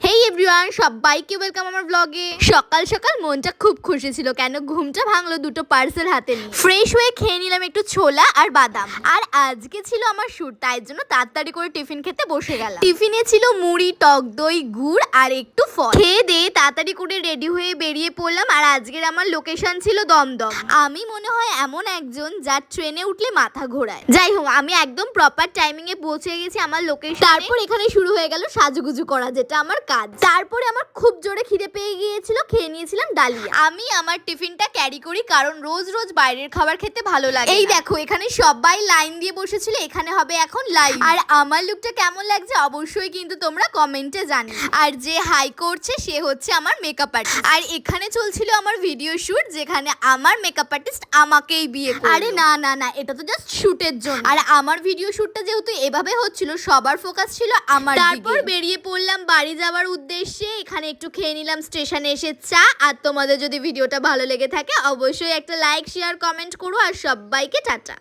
হেই everyone, সবাইকে welcome আমার ব্লগে। সকাল সকাল মনটা খুব খুশি ছিল, কেন ঘুমটা ভাঙলো দুটো পার্সেল হাতে নিয়ে। ফ্রেশ হয়ে খেয়ে নিলাম একটু ছোলা আর বাদাম। আর আজকে ছিল আমার শুট, তাই জন্য তাড়াতাড়ি করে টিফিন খেতে বসে গেলাম। টিফিনে ছিল মুড়ি, টক দই, গুড় আর একটু ফল। খেয়ে দিয়ে তাড়াতাড়ি করে রেডি হয়ে বেরিয়ে পড়লাম। আর আজকের আমার লোকেশন ছিল দমদম। আমি মনে হয় এমন একজন যার ট্রেনে উঠলে মাথা ঘোরায়। যাই হোক, আমি একদম প্রপার টাইমিং এ পৌঁছে গেছি আমার লোকেশন। তারপর এখানে শুরু হয়ে গেল সাজুগুজু করা, যেটা আমার কাজ। তারপরে আমার খুব জোরে খিদে পেয়ে গিয়েছিল, খেয়ে নিয়েছিলাম ডালিয়া। আমি আমার টিফিনটা ক্যারি করি, কারণ রোজ রোজ বাইরের খাবার খেতে ভালো লাগে। এই দেখো, এখানে সবাই লাইন দিয়ে বসেছিল, এখানে হবে এখন লাইভ। আর আমার লুকটা কেমন লাগছে অবশ্যই কিন্তু তোমরা কমেন্টে জানি। আর যে হাই করছে সে হচ্ছে আমার মেকআপ আর্টিস্ট। আর এখানে চলছিল আমার ভিডিও শুট, যেখানে আমার মেকআপ আর্টিস্ট আমাকেই বিয়ে করলো। আরে না না না, এটা তো জাস্ট শুটের জন্য। আর আমার ভিডিও শুটটা যেহেতু এভাবে হচ্ছিল, সবার ফোকাস ছিল আমার দিকে। তারপর বেরিয়ে পড়লাম বাড়ি যাওয়ার উদ্দেশ্যে। এখানে একটু খেয়ে নিলাম স্টেশনে এসে চা। আর তোমাদের যদি ভিডিওটা ভালো লেগে থাকে অবশ্যই একটা লাইক, শেয়ার, কমেন্ট করো। আর সবাইকে টাটা।